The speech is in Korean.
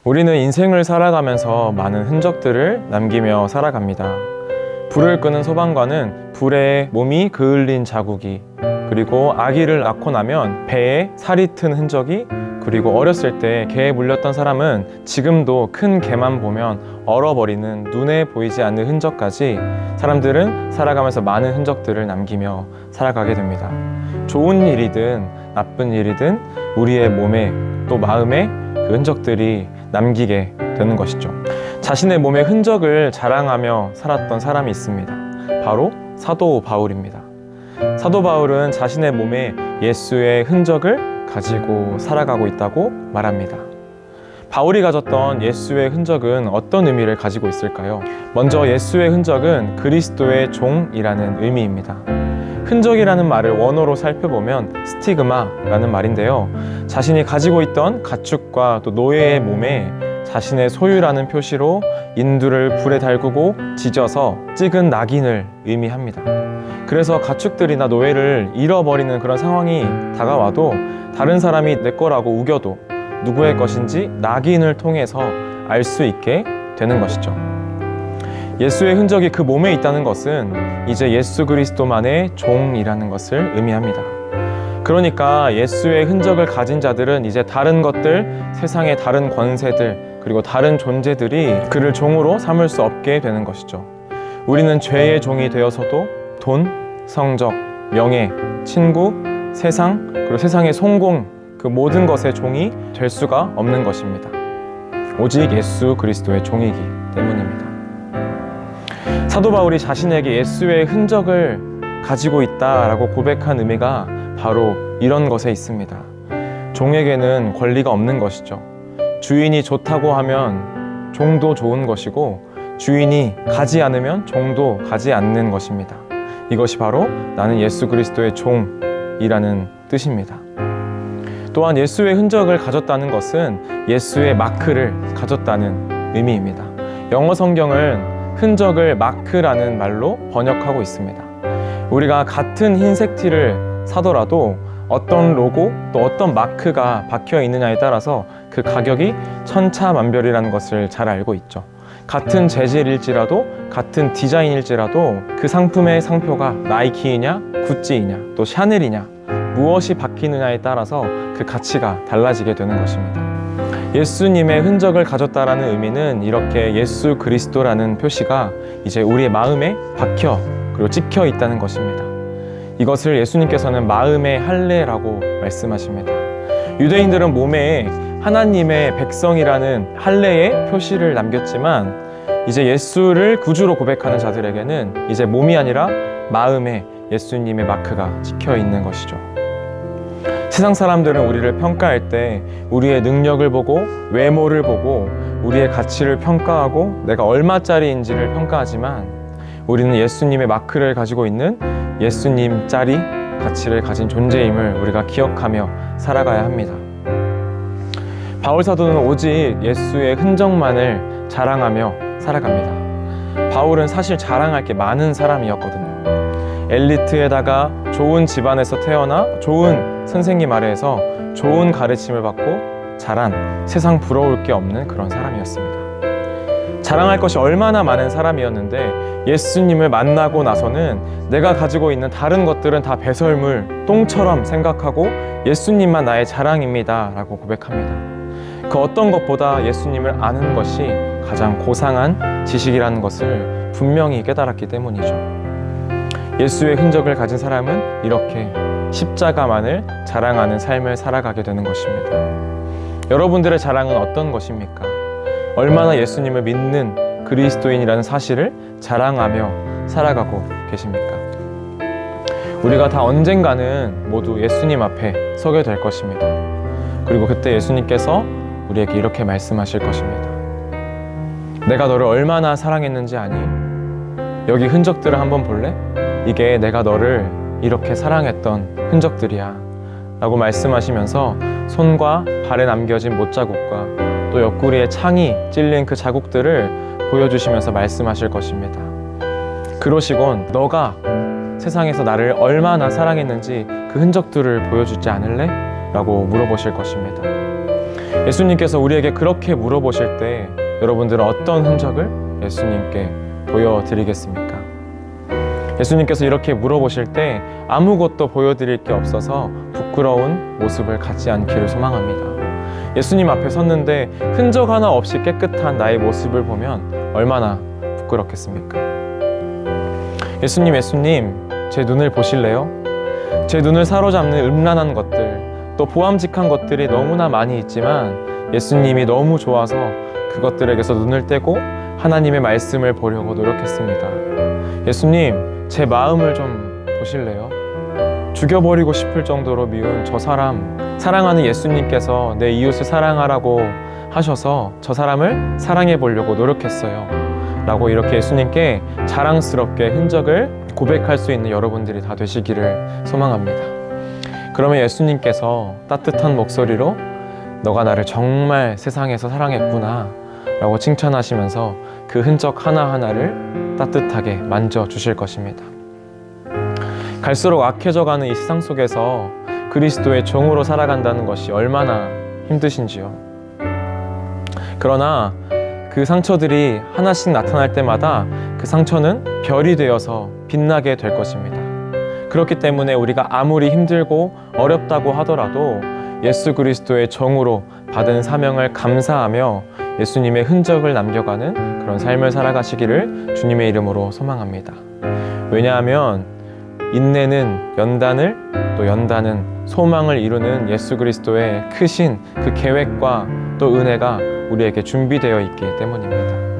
우리는 인생을 살아가면서 많은 흔적들을 남기며 살아갑니다. 불을 끄는 소방관은 불에 몸이 그을린 자국이, 그리고 아기를 낳고 나면 배에 살이 튼 흔적이, 그리고 어렸을 때 개에 물렸던 사람은 지금도 큰 개만 보면 얼어버리는 눈에 보이지 않는 흔적까지 사람들은 살아가면서 많은 흔적들을 남기며 살아가게 됩니다. 좋은 일이든 나쁜 일이든 우리의 몸에 또 마음에 그 흔적들이 남기게 되는 것이죠. 자신의 몸의 흔적을 자랑하며 살았던 사람이 있습니다. 바로 사도 바울입니다. 사도 바울은 자신의 몸에 예수의 흔적을 가지고 살아가고 있다고 말합니다. 바울이 가졌던 예수의 흔적은 어떤 의미를 가지고 있을까요? 먼저 예수의 흔적은 그리스도의 종이라는 의미입니다. 흔적이라는 말을 원어로 살펴보면 스티그마라는 말인데요. 자신이 가지고 있던 가축과 또 노예의 몸에 자신의 소유라는 표시로 인두를 불에 달구고 지져서 찍은 낙인을 의미합니다. 그래서 가축들이나 노예를 잃어버리는 그런 상황이 다가와도 다른 사람이 내 거라고 우겨도 누구의 것인지 낙인을 통해서 알 수 있게 되는 것이죠. 예수의 흔적이 그 몸에 있다는 것은 이제 예수 그리스도만의 종이라는 것을 의미합니다. 그러니까 예수의 흔적을 가진 자들은 이제 다른 것들, 세상의 다른 권세들, 그리고 다른 존재들이 그를 종으로 삼을 수 없게 되는 것이죠. 우리는 죄의 종이 되어서도 돈, 성적, 명예, 친구, 세상, 그리고 세상의 성공, 그 모든 것의 종이 될 수가 없는 것입니다. 오직 예수 그리스도의 종이기 때문입니다. 사도 바울이 자신에게 예수의 흔적을 가지고 있다라고 고백한 의미가 바로 이런 것에 있습니다. 종에게는 권리가 없는 것이죠. 주인이 좋다고 하면 종도 좋은 것이고 주인이 가지 않으면 종도 가지 않는 것입니다. 이것이 바로 나는 예수 그리스도의 종이라는 뜻입니다. 또한 예수의 흔적을 가졌다는 것은 예수의 마크를 가졌다는 의미입니다. 영어 성경은 흔적을 마크라는 말로 번역하고 있습니다. 우리가 같은 흰색 티를 사더라도 어떤 로고 또 어떤 마크가 박혀 있느냐에 따라서 그 가격이 천차만별이라는 것을 잘 알고 있죠. 같은 재질일지라도 같은 디자인일지라도 그 상품의 상표가 나이키이냐 구찌이냐 또 샤넬이냐 무엇이 박히느냐에 따라서 그 가치가 달라지게 되는 것입니다. 예수님의 흔적을 가졌다라는 의미는 이렇게 예수 그리스도라는 표시가 이제 우리의 마음에 박혀 그리고 찍혀 있다는 것입니다. 이것을 예수님께서는 마음의 할례라고 말씀하십니다. 유대인들은 몸에 하나님의 백성이라는 할례의 표시를 남겼지만 이제 예수를 구주로 고백하는 자들에게는 이제 몸이 아니라 마음에 예수님의 마크가 찍혀 있는 것이죠. 세상 사람들은 우리를 평가할 때 우리의 능력을 보고 외모를 보고 우리의 가치를 평가하고 내가 얼마짜리인지를 평가하지만 우리는 예수님의 마크를 가지고 있는 예수님짜리 가치를 가진 존재임을 우리가 기억하며 살아가야 합니다. 바울 사도는 오직 예수의 흔적만을 자랑하며 살아갑니다. 바울은 사실 자랑할 게 많은 사람이었거든요. 엘리트에다가 좋은 집안에서 태어나 좋은 선생님 아래에서 좋은 가르침을 받고 자란 세상 부러울 게 없는 그런 사람이었습니다. 자랑할 것이 얼마나 많은 사람이었는데 예수님을 만나고 나서는 내가 가지고 있는 다른 것들은 다 배설물, 똥처럼 생각하고 예수님만 나의 자랑입니다 라고 고백합니다. 그 어떤 것보다 예수님을 아는 것이 가장 고상한 지식이라는 것을 분명히 깨달았기 때문이죠. 예수의 흔적을 가진 사람은 이렇게 십자가만을 자랑하는 삶을 살아가게 되는 것입니다. 여러분들의 자랑은 어떤 것입니까? 얼마나 예수님을 믿는 그리스도인이라는 사실을 자랑하며 살아가고 계십니까? 우리가 다 언젠가는 모두 예수님 앞에 서게 될 것입니다. 그리고 그때 예수님께서 우리에게 이렇게 말씀하실 것입니다. 내가 너를 얼마나 사랑했는지 아니? 여기 흔적들을 한번 볼래? 이게 내가 너를 이렇게 사랑했던 흔적들이야 라고 말씀하시면서 손과 발에 남겨진 못자국과 또 옆구리에 창이 찔린 그 자국들을 보여주시면서 말씀하실 것입니다. 그러시곤 너가 세상에서 나를 얼마나 사랑했는지 그 흔적들을 보여주지 않을래? 라고 물어보실 것입니다. 예수님께서 우리에게 그렇게 물어보실 때 여러분들은 어떤 흔적을 예수님께 보여드리겠습니까? 예수님께서 이렇게 물어보실 때 아무것도 보여드릴 게 없어서 부끄러운 모습을 갖지 않기를 소망합니다. 예수님 앞에 섰는데 흔적 하나 없이 깨끗한 나의 모습을 보면 얼마나 부끄럽겠습니까? 예수님, 제 눈을 보실래요? 제 눈을 사로잡는 음란한 것들, 또 보암직한 것들이 너무나 많이 있지만 예수님이 너무 좋아서 그것들에게서 눈을 떼고 하나님의 말씀을 보려고 노력했습니다. 예수님, 제 마음을 좀 보실래요? 죽여버리고 싶을 정도로 미운 저 사람, 사랑하는 예수님께서 내 이웃을 사랑하라고 하셔서 저 사람을 사랑해 보려고 노력했어요 라고 이렇게 예수님께 자랑스럽게 흔적을 고백할 수 있는 여러분들이 다 되시기를 소망합니다. 그러면 예수님께서 따뜻한 목소리로 너가 나를 정말 세상에서 사랑했구나 라고 칭찬하시면서 그 흔적 하나하나를 따뜻하게 만져주실 것입니다. 갈수록 악해져가는 이 세상 속에서 그리스도의 종으로 살아간다는 것이 얼마나 힘드신지요. 그러나 그 상처들이 하나씩 나타날 때마다 그 상처는 별이 되어서 빛나게 될 것입니다. 그렇기 때문에 우리가 아무리 힘들고 어렵다고 하더라도 예수 그리스도의 종으로 받은 사명을 감사하며 예수님의 흔적을 남겨가는 그런 삶을 살아가시기를 주님의 이름으로 소망합니다. 왜냐하면 인내는 연단을, 또 연단은 소망을 이루는 예수 그리스도의 크신 그 계획과 또 은혜가 우리에게 준비되어 있기 때문입니다.